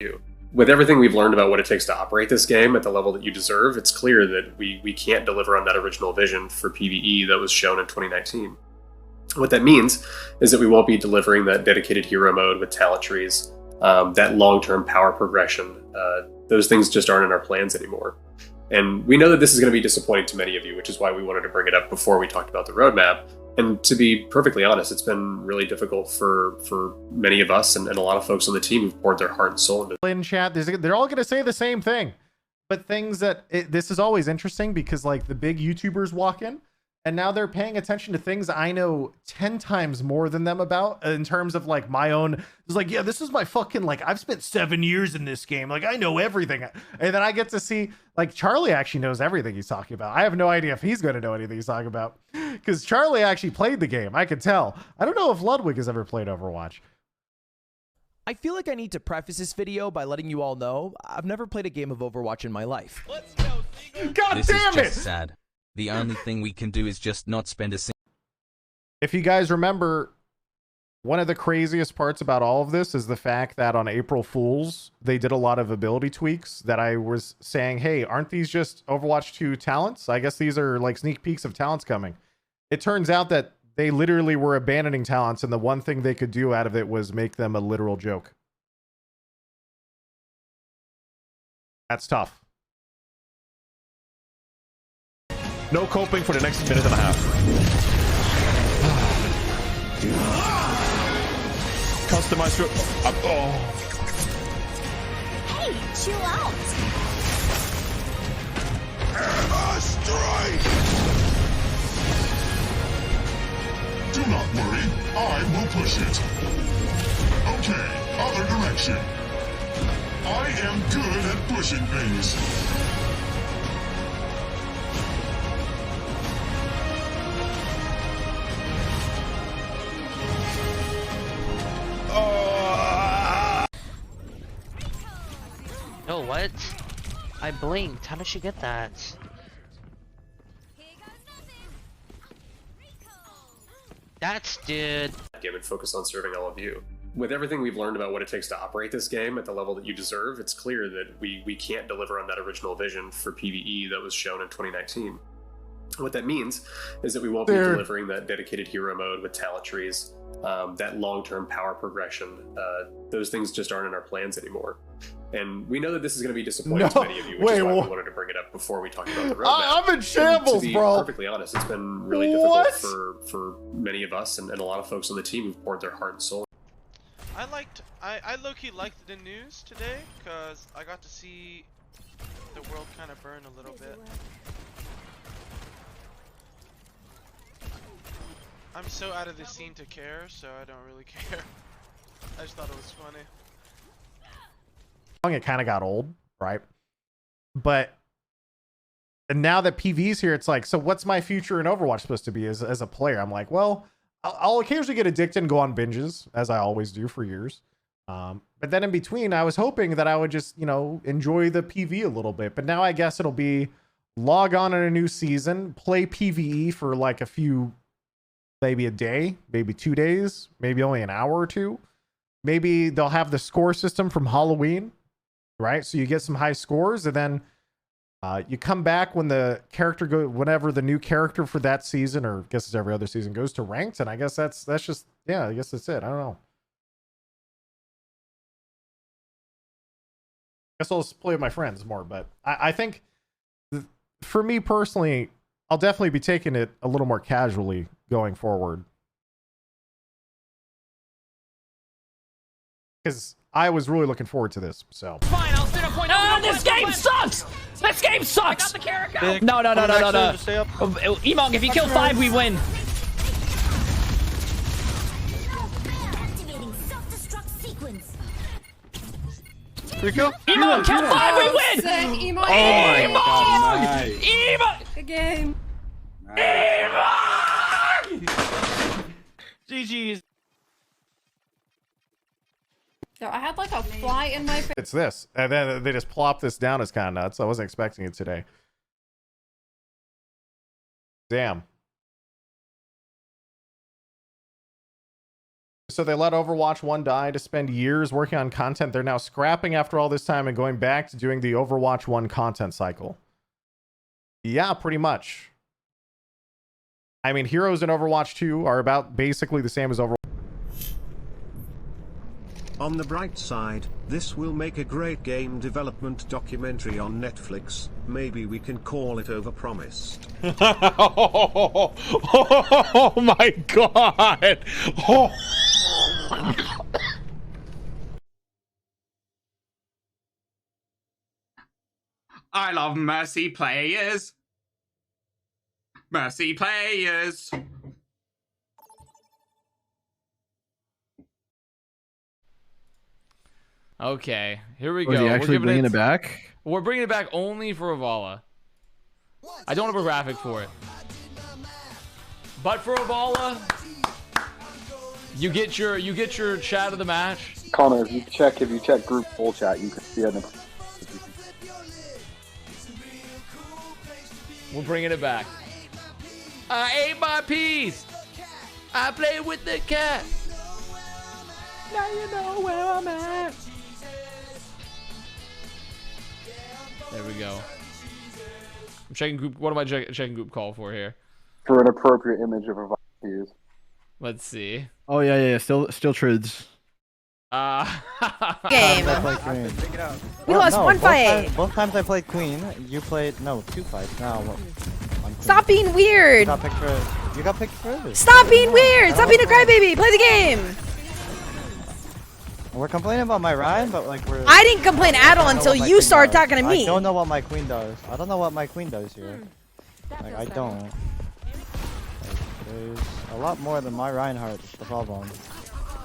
you. With everything we've learned about what it takes to operate this game at the level that you deserve, it's clear that we can't deliver on that original vision for PvE that was shown in 2019. What that means is that we won't be delivering that dedicated hero mode with talent trees, that long-term power progression. Those things just aren't in our plans anymore. And we know that this is going to be disappointing to many of you, which is why we wanted to bring it up before we talked about the roadmap. And to be perfectly honest, it's been really difficult for many of us and a lot of folks on the team who've poured their heart and soul into in chat. They're all going to say the same thing, but things that this is always interesting because like the big YouTubers walk in and now they're paying attention to things I know 10 times more than them about in terms of like my own. It's like, yeah, this is my fucking, like, I've spent 7 years in this game. Like I know everything. And then I get to see like Charlie actually knows everything he's talking about. I have no idea if he's going to know anything he's talking about because Charlie actually played the game. I could tell. I don't know if Ludwig has ever played Overwatch. I feel like I need to preface this video by letting you all know I've never played a game of Overwatch in my life. Let's go, God this damn is it! just sad. The only thing we can do is just not spend a single. If you guys remember, one of the craziest parts about all of this is the fact that on April Fools, they did a lot of ability tweaks that I was saying, hey, aren't these just Overwatch 2 talents? I guess these are like sneak peeks of talents coming. It turns out that they literally were abandoning talents, and the one thing they could do out of it was make them a literal joke. That's tough. No coping for the next minute and a half. Customize your... Hey, chill out. Hammer strike! Do not worry, I will push it. Okay, other direction. I am good at pushing things. No, what? I blinked. How did she get that? That's dude. game and focus on serving all of you. With everything we've learned about what it takes to operate this game at the level that you deserve, it's clear that we can't deliver on that original vision for PvE that was shown in 2019. What that means is that we won't be delivering that dedicated hero mode with talent trees, that long-term power progression. Those things just aren't in our plans anymore. And we know that this is going to be disappointing to many of you, which is why we wanted to bring it up before we talked about the roadmap. I'm in shambles, to be bro. Perfectly honest, it's been really difficult for many of us and a lot of folks on the team who've poured their heart and soul. I low-key liked the news today because I got to see the world kind of burn a little bit. I'm so out of the scene to care, so I don't really care. I just thought it was funny. It kind of got old, right? But and now that PvE's here, it's like, so what's my future in Overwatch supposed to be as a player? I'm like, well, I'll occasionally get addicted and go on binges, as I always do for years. But then in between, I was hoping that I would just, you know, enjoy the PvE a little bit. But now I guess it'll be log on in a new season, play PvE for like a few, maybe a day, maybe 2 days, maybe only an hour or two. Maybe they'll have the score system from Halloween, right? So you get some high scores, and then you come back when the character whenever the new character for that season, or I guess it's every other season, goes to ranked, and I guess that's just, yeah, I guess that's it. I don't know. I guess I'll just play with my friends more, but I think for me personally, I'll definitely be taking it a little more casually going forward. Because I was really looking forward to this, so. Fine, I'll sit up. No, this game sucks! This game sucks! No. Emongg, if you kill 5, we win. Rico? Emongg, kill 5, we win! Emongg! Oh my god, nice. Emongg! Good game. Emongg! GG's. So I had like a fly in my face. It's this, and then they just plop this down. Is kind of nuts. I wasn't expecting it today. Damn. So they let Overwatch 1 die to spend years working on content they're now scrapping after all this time and going back to doing the Overwatch 1 content cycle. Yeah, pretty much. I mean, Heroes in Overwatch 2 are about basically the same as Overwatch. On the bright side, this will make a great game development documentary on Netflix. Maybe we can call it Overpromised. Oh my god! Oh. I love Mercy players. Mercy players. Okay, here we go. Are you actually bringing it back? We're bringing it back only for Avala. I don't have a graphic for it. But for Avala, you get your chat of the match. Connor, if you check group full chat, you can see it. We're bringing it back. I ate my piece. I played with the cat. Now you know where I'm at. There we go. I'm checking group. What am I checking group call for here? For an appropriate image of a virus to use. Let's see. Oh yeah. Still truths. Game. We lost one fight. Both times I played Queen. You played 2 fights. Now. Stop being weird. You got picked for it. Stop being weird. Stop being a crybaby. Play the game. We're complaining about my Ryan, but like I didn't complain at all until you started talking to me. I don't know what my Queen does. I don't know what my Queen does here. Like I don't. Like, there's a lot more than my Reinhardt. Is the problem.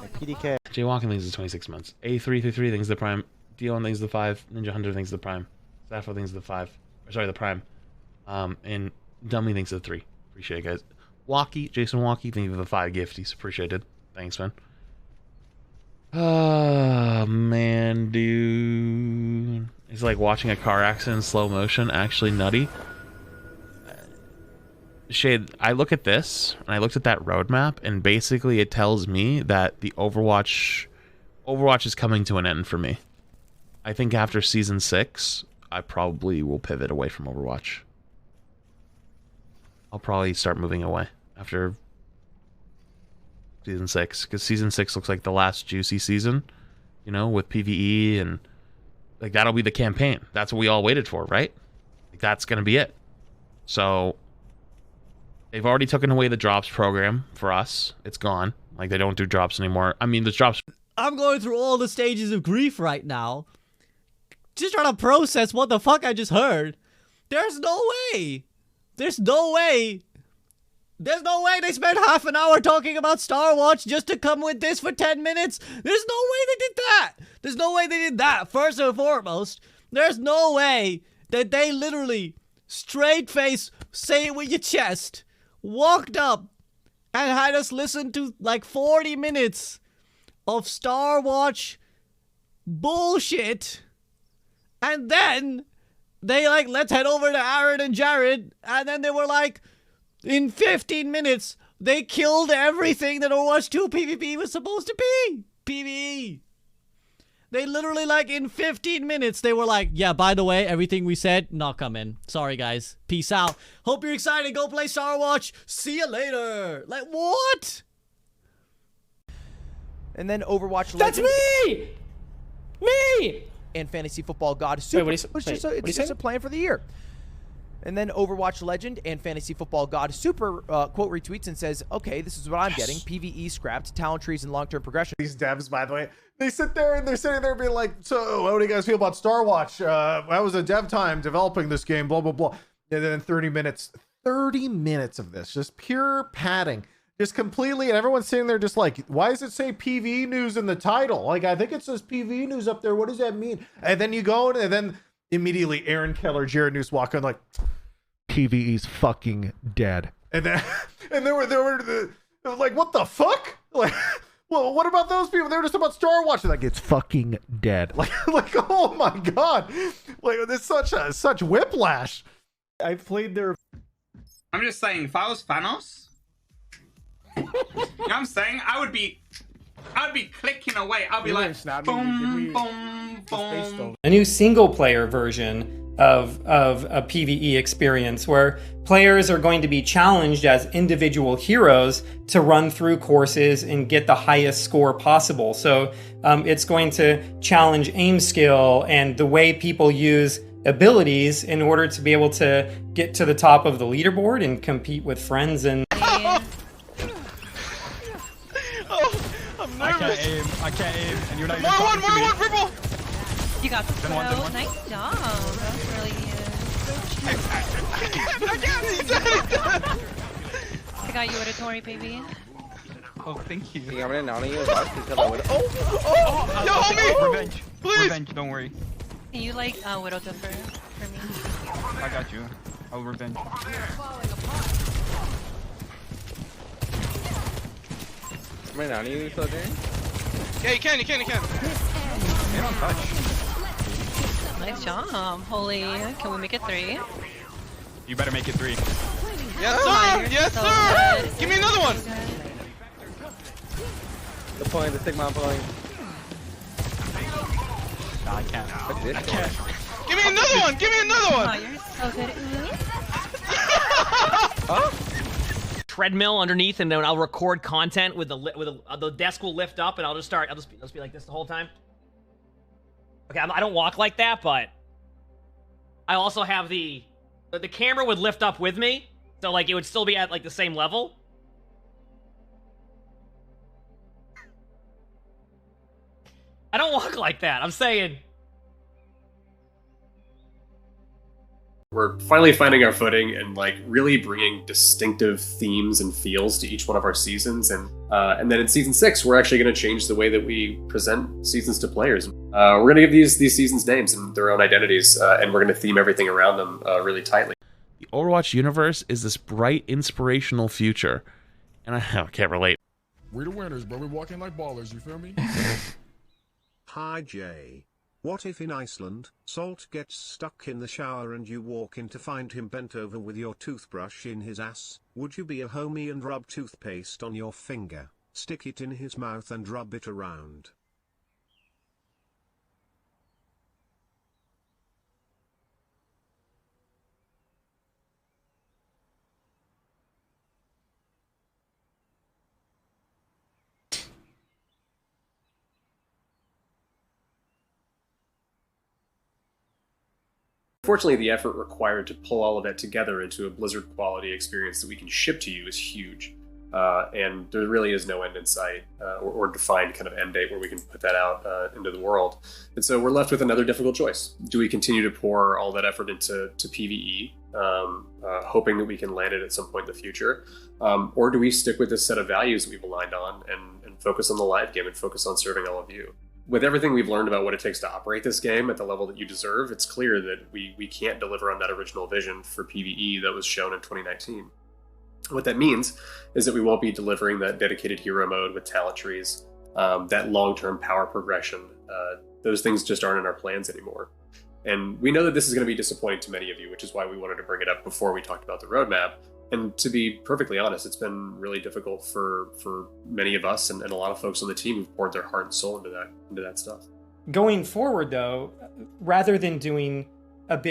Like PDK. Jaywalking thinks it's 26 months. A333 thinks the prime. D1 thinks the 5. Ninja Hunter thinks the prime. Sappho thinks the 5. Sorry, the prime. And Dummy thinks the 3. Appreciate it, guys. Jason Walkie thinks the 5 gifties. Appreciated. Thanks, man. Oh man, dude. It's like watching a car accident in slow motion. Actually nutty. Shade, I look at this, and I looked at that roadmap, and basically it tells me that the Overwatch is coming to an end for me. I think after Season 6, I probably will pivot away from Overwatch. I'll probably start moving away after Season 6, because Season 6 looks like the last juicy season, you know, with PvE, and like that'll be the campaign. That's what we all waited for, right? Like that's gonna be it. So they've already taken away the drops program for us. It's gone. Like they don't do drops anymore. I mean, the drops. I'm going through all the stages of grief right now, just trying to process what the fuck I just heard. There's no way. There's no way they spent half an hour talking about Star Watch just to come with this for 10 minutes. There's no way they did that. There's no way they did that. First and foremost, there's no way that they literally straight face, say it with your chest, walked up and had us listen to like 40 minutes of Star Watch bullshit. And then they like, let's head over to Aaron and Jared. And then they were like, in 15 minutes, they killed everything that Overwatch 2 PvP was supposed to be. PvE. They literally, like, in 15 minutes, they were like, yeah, by the way, everything we said, not coming. Sorry, guys. Peace out. Hope you're excited. Go play Star Watch. See you later. Like, what? And then Overwatch That's Legend. Me! And Fantasy Football God Super. Wait, what It's just a plan for the year. And then Overwatch Legend and Fantasy Football God Super quote retweets and says, okay, this is what I'm getting. PvE scrapped, talent trees, and long-term progression. These devs, by the way, they sit there and they're sitting there being like, so how do you guys feel about Star Watch? I was a dev time developing this game, blah, blah, blah. And then 30 minutes of this, just pure padding. Just completely, and everyone's sitting there just like, why does it say PvE news in the title? Like, I think it says PvE news up there. What does that mean? And then you go and then immediately Aaron Keller, Jared News walk in like, PvE's fucking dead. And then they were like, what the fuck? Like, well, what about those people? They were just about Star Watch. Like, it's fucking dead. Like, oh my god. Like, there's such whiplash. I've played their. I'm just saying, if I was Thanos, you know what I'm saying? I would be I'd be clicking away. I'd be like, boom, boom, boom. A new single-player version of a PvE experience where players are going to be challenged as individual heroes to run through courses and get the highest score possible. So it's going to challenge aim skill and the way people use abilities in order to be able to get to the top of the leaderboard and compete with friends and I can't aim, and you're not even talking to me. More one, purple! You got the one. Nice job. That was really I got you with a Tori, baby. Oh, thank you. I'm gonna nano you about because I would. Yo, homie! Revenge. Please! Revenge, don't worry. Can you like Widow Timber for me? I got you. I'll revenge. I'm gonna nano you, soldier. Yeah, you can. They don't touch. Nice job. Holy, can we make it 3? You better make it 3. Yes, Oh, sir! Yes, so sir! good. Give me another one! The Sigma point. Nah, I can't. I can't. Give me another one! Give me another one! Oh, you're so good. Huh? Treadmill underneath, and then I'll record content with the desk will lift up, and I'll just be like this the whole time. Okay, I don't walk like that, but I also have the camera would lift up with me, so like it would still be at like the same level. I don't walk like that. I'm saying. We're finally finding our footing and like really bringing distinctive themes and feels to each one of our seasons, and then in season 6 we're actually going to change the way that we present seasons to players. We're going to give these seasons names and their own identities, and we're going to theme everything around them really tightly. The Overwatch universe is this bright, inspirational future, and I can't relate. We're the winners, but we're walking like ballers. You feel me? Hi Jay. What if in Iceland, Salt gets stuck in the shower and you walk in to find him bent over with your toothbrush in his ass? Would you be a homie and rub toothpaste on your finger, stick it in his mouth and rub it around? Fortunately, the effort required to pull all of that together into a Blizzard quality experience that we can ship to you is huge. And there really is no end in sight or defined kind of end date where we can put that out into the world. And so we're left with another difficult choice. Do we continue to pour all that effort into PvE, hoping that we can land it at some point in the future? Or do we stick with this set of values that we've aligned on and focus on the live game and focus on serving all of you? With everything we've learned about what it takes to operate this game at the level that you deserve, it's clear that we can't deliver on that original vision for PvE that was shown in 2019. What that means is that we won't be delivering that dedicated hero mode with talent trees, that long-term power progression. Those things just aren't in our plans anymore. And we know that this is going to be disappointing to many of you, which is why we wanted to bring it up before we talked about the roadmap. And to be perfectly honest, it's been really difficult for many of us and a lot of folks on the team who've poured their heart and soul into that stuff. Going forward, though, rather than doing a big